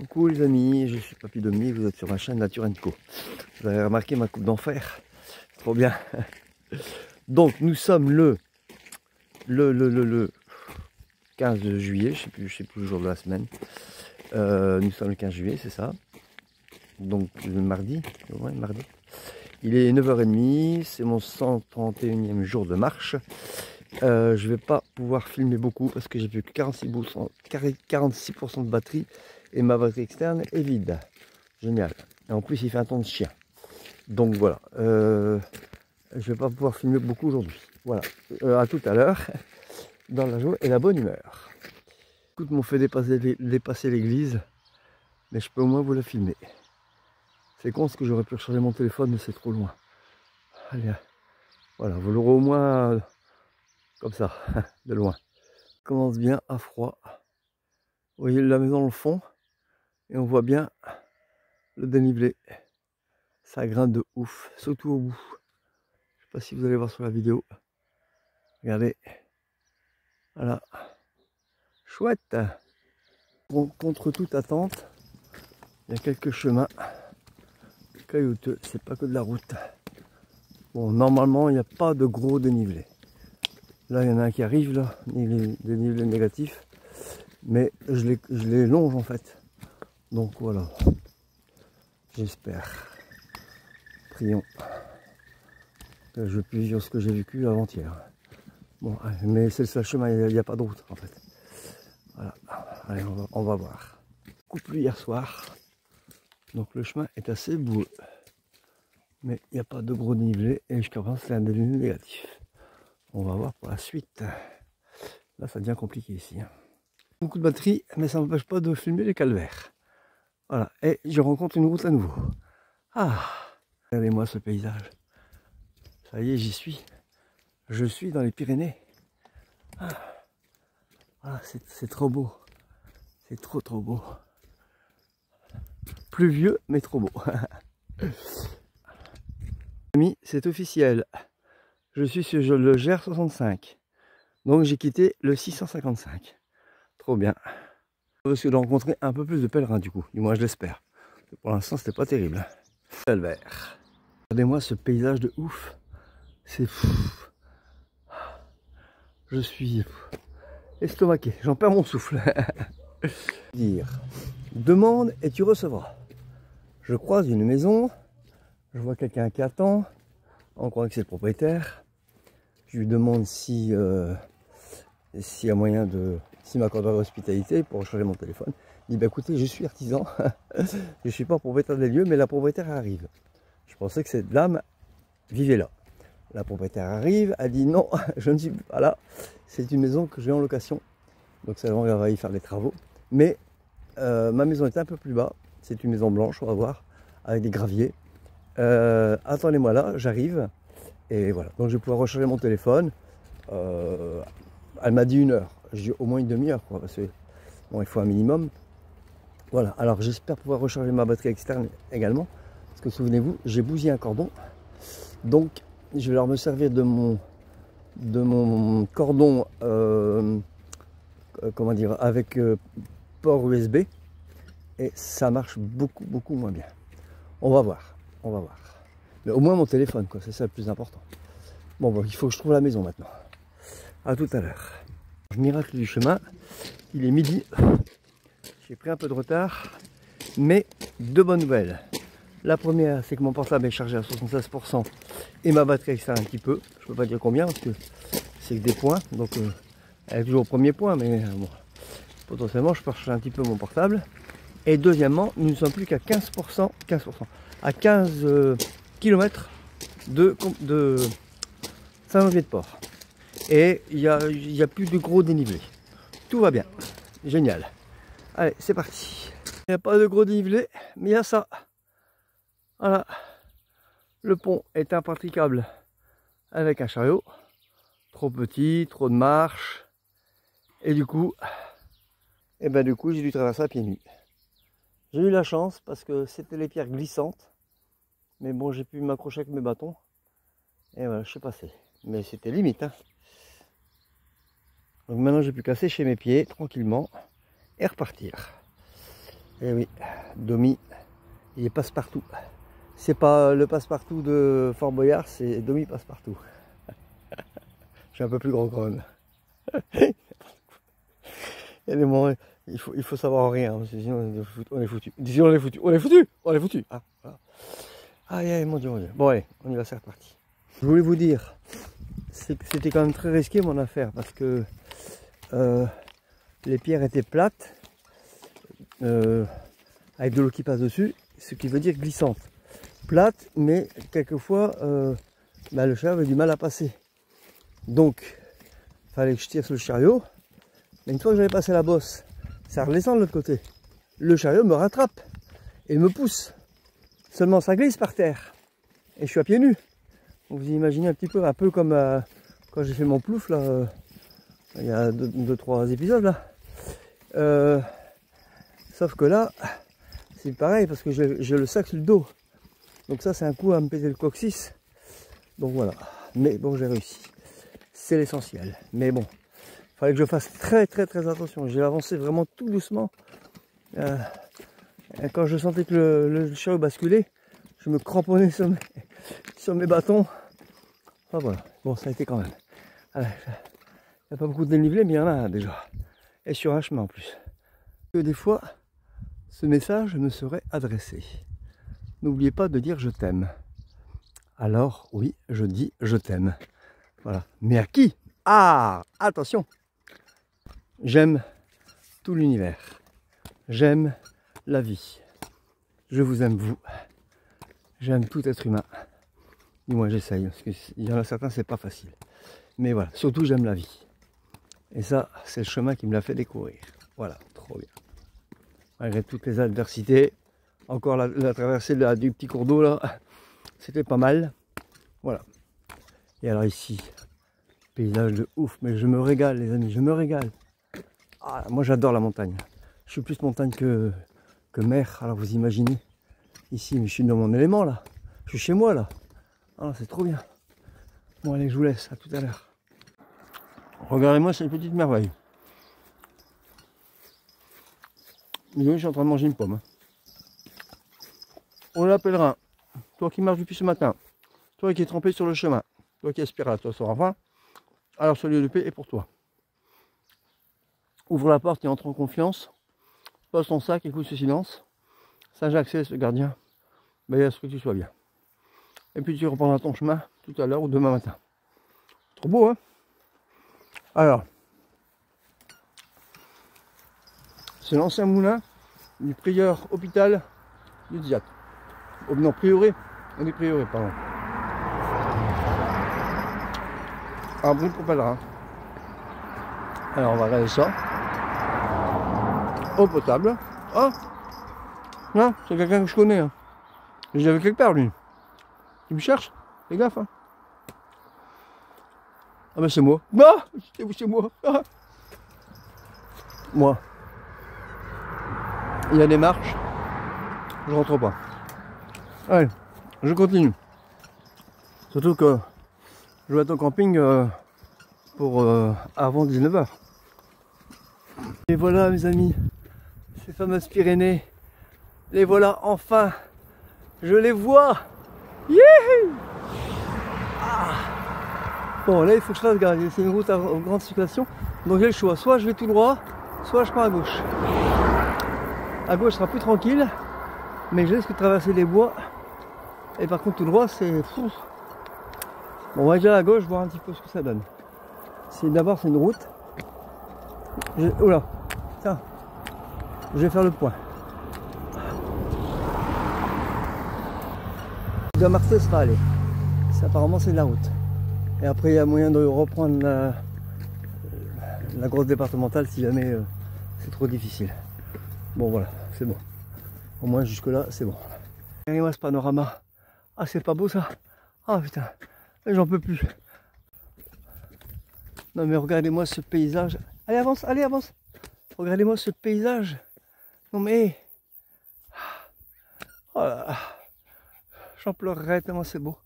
Coucou les amis, je suis Papy Domi, vous êtes sur ma chaîne Nature & Co. Vous avez remarqué ma coupe d'enfer, trop bien. Donc nous sommes le 15 juillet, je sais plus le jour de la semaine. Nous sommes le 15 juillet, c'est ça. Donc le mardi, ouais, mardi. Il est 9h30, c'est mon 131e jour de marche. Je vais pas pouvoir filmer beaucoup parce que j'ai plus que 46% de batterie et ma batterie externe est vide. Génial. Et en plus il fait un temps de chien. Donc voilà. Je vais pas pouvoir filmer beaucoup aujourd'hui. Voilà. À tout à l'heure dans la joie et la bonne humeur. Écoute, m'ont fait dépasser l'église, mais je peux au moins vous la filmer. C'est con ce que j'aurais pu recharger mon téléphone, mais c'est trop loin. Allez, voilà, vous l'aurez au moins comme ça, de loin. Commence bien à froid. Vous voyez la maison dans le fond et on voit bien le dénivelé. Ça grimpe de ouf, surtout au bout. Je sais pas si vous allez voir sur la vidéo. Regardez. Voilà. Chouette. Bon, contre toute attente, il y a quelques chemins caillouteux. C'est pas que de la route. Bon, normalement, il n'y a pas de gros dénivelé. Là, il y en a un qui arrive, là, dénivelé négatif. Mais je les longe en fait. Donc voilà. J'espère. Prions que je puisse vivre ce que j'ai vécu avant-hier. Bon, mais c'est le seul chemin, il n'y a pas de route en fait. Voilà. Allez, on va voir. Beaucoup plu hier soir. Donc le chemin est assez boueux. Mais il n'y a pas de gros dénivelé et jusqu'à présent c'est un dénivelé négatif. On va voir pour la suite. Là ça devient compliqué ici. Beaucoup de batterie, mais ça ne m'empêche pas de filmer les calvaires. Voilà, et je rencontre une route à nouveau. Ah, regardez-moi ce paysage. Ça y est, j'y suis. Je suis dans les Pyrénées. Ah, c'est trop beau. C'est trop beau. Pluvieux, mais trop beau. Amis, c'est officiel. Je suis sur le GR65. Donc j'ai quitté le 655. Trop bien. Je risque de rencontrer un peu plus de pèlerins du coup. Du moins je l'espère. Pour l'instant c'était pas terrible. Calvaire. Regardez-moi ce paysage de ouf. C'est fou. Je suis estomaqué. J'en perds mon souffle. Dire. Demande et tu recevras. Je croise une maison. Je vois quelqu'un qui attend. On croit que c'est le propriétaire. Je lui demande s'il y a moyen de... S'il m'accorde l'hospitalité pour recharger mon téléphone. Il dit, bah écoutez, je suis artisan. Je ne suis pas propriétaire des lieux, mais la propriétaire arrive. Je pensais que cette dame vivait là. La propriétaire arrive, elle dit non, je ne suis pas là. C'est une maison que j'ai en location. Donc ça va y faire des travaux. Mais ma maison est un peu plus bas. C'est une maison blanche, on va voir, avec des graviers. Attendez-moi là, j'arrive. Et voilà, donc je vais pouvoir recharger mon téléphone. Elle m'a dit 1 heure. Je dis au moins une demi-heure, quoi, parce que bon, il faut un minimum. Voilà, alors j'espère pouvoir recharger ma batterie externe également. Parce que souvenez-vous, j'ai bousillé un cordon. Donc je vais leur me servir de mon cordon comment dire, avec port USB. Et ça marche beaucoup moins bien. On va voir. Mais au moins mon téléphone, quoi, c'est ça le plus important. Bon, il faut que je trouve la maison maintenant. À tout à l'heure. Miracle du chemin, il est midi. J'ai pris un peu de retard, mais 2 bonnes nouvelles. La première, c'est que mon portable est chargé à 76% et ma batterie externe un petit peu. Je peux pas dire combien parce que c'est que des points, donc elle est toujours au premier point, mais bon, potentiellement je peux recharger un petit peu mon portable. Et deuxièmement, nous ne sommes plus qu'à 15%, à 15 km de Saint-Jean-Pied-de-Port. Et il n'y a plus de gros dénivelé. Tout va bien. Génial. Allez, c'est parti. Il n'y a pas de gros dénivelé, mais il y a ça. Voilà. Le pont est impraticable avec un chariot. Trop petit, trop de marche. Et du coup, j'ai dû traverser à pieds nus. J'ai eu la chance parce que c'était les pierres glissantes. Mais bon, j'ai pu m'accrocher avec mes bâtons. Et voilà, je suis passé. Mais c'était limite, hein. Donc maintenant j'ai pu casser chez mes pieds tranquillement et repartir. Et oui, Domi, il est passe-partout. C'est pas le passe-partout de Fort Boyard, c'est Domi passe-partout. Je suis un peu plus gros quand même. Il y a des moments, il faut savoir rien, parce que sinon on est foutu. Sinon on est foutu. On est foutu. On est foutu. Ah, voilà. Aïe, aïe, mon Dieu, mon Dieu. Bon allez, on y va, c'est reparti. Je voulais vous dire, c'était quand même très risqué mon affaire, parce que les pierres étaient plates, avec de l'eau qui passe dessus, ce qui veut dire glissante. Plate, mais quelquefois le chariot avait du mal à passer. Donc, il fallait que je tire sur le chariot. Mais une fois que j'avais passé la bosse, ça redescend de l'autre côté. Le chariot me rattrape et me pousse. Seulement ça glisse par terre. Et je suis à pieds nus. Donc, vous imaginez un peu comme quand j'ai fait mon plouf là, il y a 2-3 épisodes là. Sauf que là, c'est pareil parce que j'ai le sac sur le dos. Donc ça c'est un coup à me péter le coccyx. Donc voilà. Mais bon, j'ai réussi. C'est l'essentiel. Mais bon, il fallait que je fasse très attention. J'ai avancé vraiment tout doucement. Quand je sentais que le chariot basculait, je me cramponnais sur mes bâtons. Enfin voilà. Bon, ça a été quand même. Il n'y a pas beaucoup de dénivelé, mais il y en a déjà. Et sur un chemin en plus. Que des fois, ce message me serait adressé. N'oubliez pas de dire je t'aime. Alors, oui, je dis je t'aime. Voilà. Mais à qui? Ah, attention. J'aime tout l'univers. J'aime la vie. Je vous aime vous. J'aime tout être humain. Du moins j'essaye, parce qu'il y en a certains, c'est pas facile. Mais voilà, surtout j'aime la vie. Et ça, c'est le chemin qui me l'a fait découvrir. Voilà, trop bien. Malgré toutes les adversités, encore la traversée du petit cours d'eau là, c'était pas mal. Voilà. Et alors ici, paysage de ouf, mais je me régale les amis, je me régale. Ah, moi j'adore la montagne. Je suis plus montagne que mer, alors vous imaginez. Ici, mais je suis dans mon élément là. Je suis chez moi là. Ah, c'est trop bien. Bon allez, je vous laisse, à tout à l'heure. Regardez-moi cette petite merveille. Je suis en train de manger une pomme. On l'appellera. Toi qui marches depuis ce matin, toi qui es trempé sur le chemin, toi qui aspires à toi sera faim, alors ce lieu de paix est pour toi. Ouvre la porte et entre en confiance. Pose ton sac, écoute ce silence. Saint-Jacques, c'est ce gardien. Veille à ce que tu sois bien. Et puis tu reprendras ton chemin tout à l'heure ou demain matin. Trop beau, hein? Alors, c'est l'ancien moulin du prieur hôpital du Diat. Oh, non, prieuré. On est prieuré, pardon. Abri pour pèlerin. Alors, on va regarder ça. Eau potable. Ah! Non, c'est quelqu'un que je connais. Hein. Je l'avais quelque part, lui. Tu me cherches? Fais gaffe, hein. Ah ben c'est moi. Ah, c'est moi. Ah. Moi. Il y a des marches. Je rentre pas. Allez, je continue. Surtout que je vais être au camping pour avant 19 h. Et voilà mes amis, ces fameuses Pyrénées. Les voilà enfin. Je les vois. Youhou! Ah. Bon là il faut que je fasse gaffe, c'est une route à grande circulation. Donc j'ai le choix, soit je vais tout droit, soit je prends à gauche. À gauche sera plus tranquille, mais je risque de traverser les bois. Et par contre tout droit c'est... Bon on va déjà à gauche voir un petit peu ce que ça donne. D'abord c'est une route. Oula, tiens, je vais faire le point. De Marseille sera allé. Ça apparemment c'est de la route. Et après il y a moyen de reprendre la grosse départementale si jamais c'est trop difficile. Bon voilà, c'est bon. Au moins jusque là c'est bon. Regardez-moi ce panorama. Ah c'est pas beau ça. Ah putain, j'en peux plus. Non mais regardez-moi ce paysage. Allez avance, allez avance. Regardez-moi ce paysage. Non mais... Oh là là. J'en pleurerais tellement c'est beau.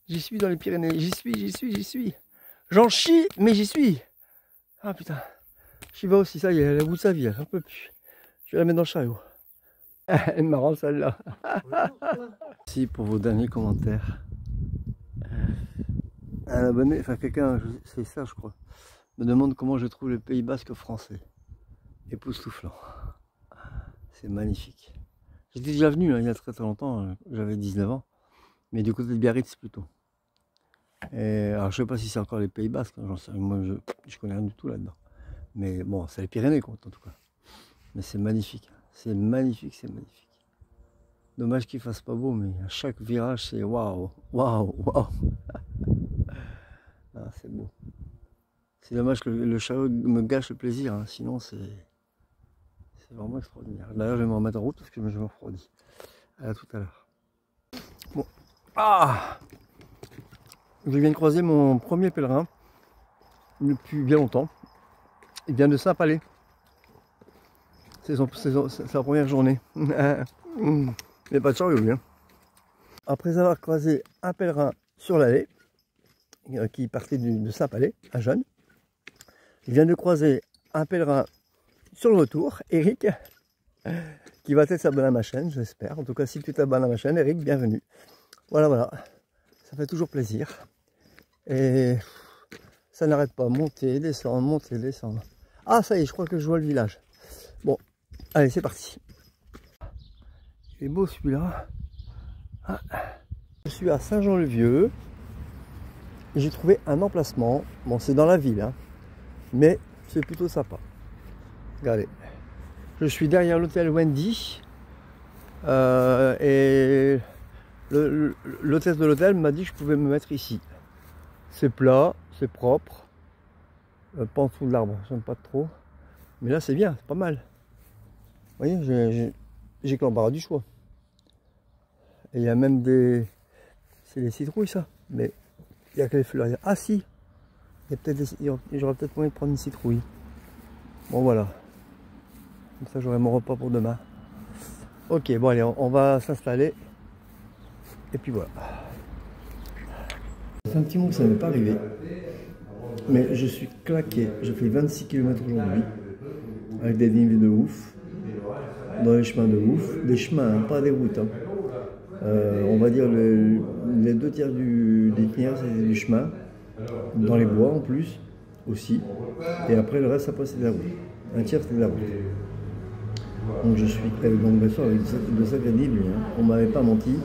J'y suis dans les Pyrénées. J'y suis. J'en chie, mais j'y suis. Ah putain. J'y vais aussi, ça y est, elle est au bout de sa vie, j'en peux plus. Je vais la mettre dans le chariot. Elle est marrante celle-là. Merci pour vos derniers commentaires. Un abonné, enfin quelqu'un, c'est ça je crois, me demande comment je trouve le Pays Basque français. Époustouflant. C'est magnifique. J'étais déjà venu hein, il y a très longtemps, j'avais 19 ans, mais du côté de Biarritz plutôt. Et, alors je sais pas si c'est encore les Pays Basques, hein, moi je connais rien du tout là-dedans. Mais bon, c'est les Pyrénées quoi, en tout cas. Mais c'est magnifique, c'est magnifique, c'est magnifique. Dommage qu'il fasse pas beau, mais à chaque virage c'est waouh, waouh, waouh. Ah, c'est beau. C'est dommage que le chariot me gâche le plaisir, hein, sinon c'est vraiment extraordinaire. D'ailleurs je vais me remettre en route parce que je me refroidis. À tout à l'heure. Bon. Ah, je viens de croiser mon premier pèlerin depuis bien longtemps. Il vient de Saint-Palais. C'est sa première journée. Il n'y a pas de chariot, lui. Hein. Après avoir croisé un pèlerin sur l'allée, qui partait de Saint-Palais, un jeune, il vient de croiser un pèlerin sur le retour, Eric, qui va peut-être s'abonner à ma chaîne, j'espère. En tout cas, si tu t'abonnes à ma chaîne, Eric, bienvenue. Voilà, voilà. Ça fait toujours plaisir. Et ça n'arrête pas. Monter, descendre, monter, descendre. Ah, ça y est, je crois que je vois le village. Bon, allez, c'est parti. Il est beau celui-là. Ah. Je suis à Saint-Jean-le-Vieux. Et j'ai trouvé un emplacement. Bon, c'est dans la ville, hein, mais c'est plutôt sympa. Regardez. Je suis derrière l'hôtel Wendy. Et l'hôtesse de l'hôtel m'a dit que je pouvais me mettre ici. C'est plat, c'est propre. Pas en dessous de l'arbre, j'aime pas trop. Mais là, c'est bien, c'est pas mal. Vous voyez, j'ai que l'embarras du choix. Et il y a même des... C'est les citrouilles, ça. Mais il y a que les fleurs. Ah si, j'aurais peut-être moyen de prendre une citrouille. Bon, voilà. Comme ça, j'aurai mon repas pour demain. Ok, bon, allez, on va s'installer. Et puis voilà. Ça fait un petit moment que ça ne m'est pas arrivé. Mais je suis claqué. J'ai fait 26 km aujourd'hui. Avec des dénivelés de ouf. Dans les chemins de ouf. Des chemins, hein, pas des routes. Hein. On va dire les 2 tiers du itinéraire, c'est du chemin. Dans les bois en plus, aussi. Et après, le reste, après, c'est de la route. Un tiers, c'est de la route. Donc je suis avec de sacrés dénivelés. Hein. On ne m'avait pas menti.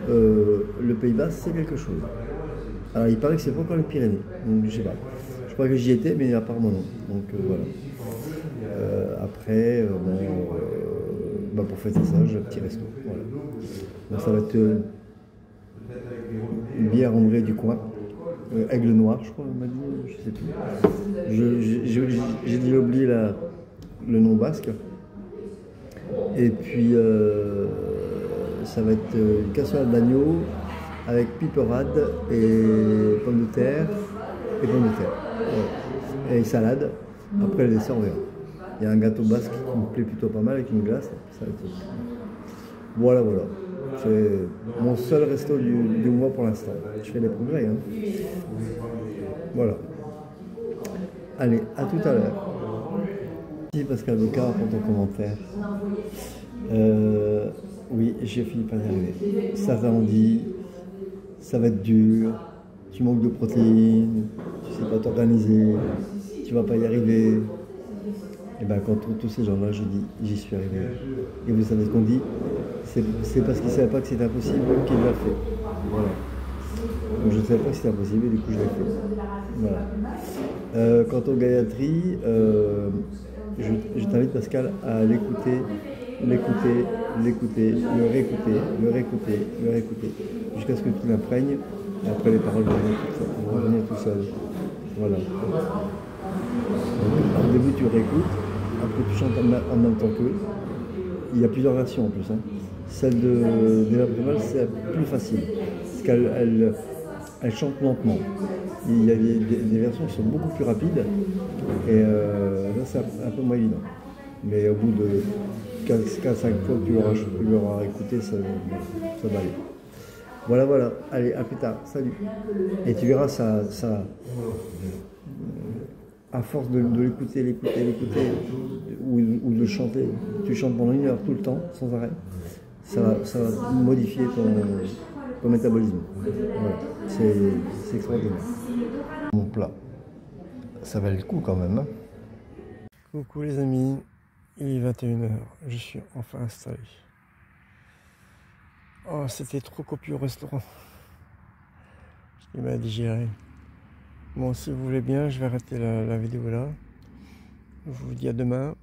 Le Pays Basque, c'est quelque chose. Alors il paraît que c'est pas encore les Pyrénées, donc je sais pas. Je crois que j'y étais, mais apparemment non. Donc voilà. Après, pour fêter ça, j'ai un petit resto. Voilà. Donc ça va être une bière André du coin, Aigle Noir, je crois, on m'a dit, je sais plus. J'ai déjà oublié le nom basque. Et puis ça va être une casserole d'agneau avec piperade et pommes de terre voilà. Et salade. Après le dessert on verra. Il y a un gâteau basque qui me plaît plutôt pas mal avec une glace. Ça va être... Voilà. C'est mon seul resto du mois pour l'instant. Je fais des progrès. Hein. Voilà. Allez, à tout à l'heure. Merci Pascal Bocard pour ton commentaire. Oui, j'ai fini par y arriver. Certains ont dit, ça va être dur, tu manques de protéines, tu sais pas t'organiser, tu vas pas y arriver. Et bien quand tous ces gens-là, je dis, j'y suis arrivé. Et vous savez ce qu'on dit, c'est parce qu'ils ne savaient pas que c'était impossible qu'ils l'ont fait. Voilà. Donc je ne savais pas que c'était impossible et du coup je l'ai fait. Voilà. Quant au Gayatri, je t'invite Pascal à l'écouter, le réécouter, jusqu'à ce que tu l'imprègnes, et après les paroles vont revenir tout seul. Voilà. Donc, au début tu réécoutes, après tu chantes en même temps qu'eux. Il y a plusieurs versions en plus. Hein. Celle d'Eva Préval, c'est plus facile, parce qu'elle chante lentement. Il y a des versions qui sont beaucoup plus rapides, et là c'est un peu moins évident. Mais au bout de 4-5 fois que tu l'auras écouté, ça va aller. Voilà, allez, à plus tard, salut. Et tu verras, à force de l'écouter, ou de le chanter, tu chantes pendant 1 heure tout le temps, sans arrêt, ça va modifier ton métabolisme. Voilà, c'est extraordinaire. Mon plat, ça valait le coup quand même. Hein. Coucou les amis, il est 21 h, je suis enfin installé. Oh, c'était trop copieux au restaurant. Il m'a digéré. Bon, si vous voulez bien, je vais arrêter la vidéo là. Je vous dis à demain.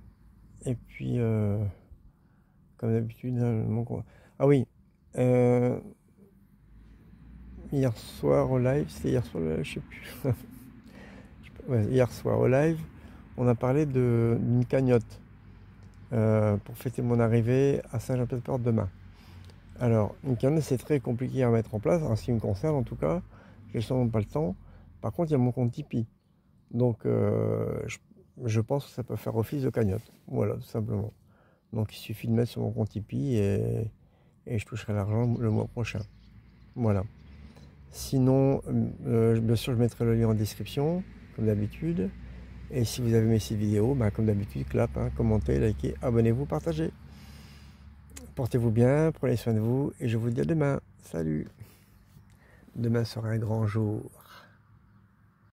Et puis, comme d'habitude, ah oui, hier soir au live, c'était hier soir, je sais plus. Ouais, hier soir au live, on a parlé d'une cagnotte pour fêter mon arrivée à Saint-Jean-Pied-de-Port demain. Alors, une cagnotte, c'est très compliqué à mettre en place, en ce qui me concerne en tout cas. J'ai sûrement pas le temps. Par contre, il y a mon compte Tipeee. Donc, je pense que ça peut faire office de cagnotte. Voilà, tout simplement. Donc, il suffit de mettre sur mon compte Tipeee et je toucherai l'argent le mois prochain. Voilà. Sinon, bien sûr, je mettrai le lien en description, comme d'habitude. Et si vous avez aimé cette vidéo, ben, comme d'habitude, clap, hein, commentez, likez, abonnez-vous, partagez. Portez-vous bien, prenez soin de vous et je vous dis à demain. Salut. Demain sera un grand jour.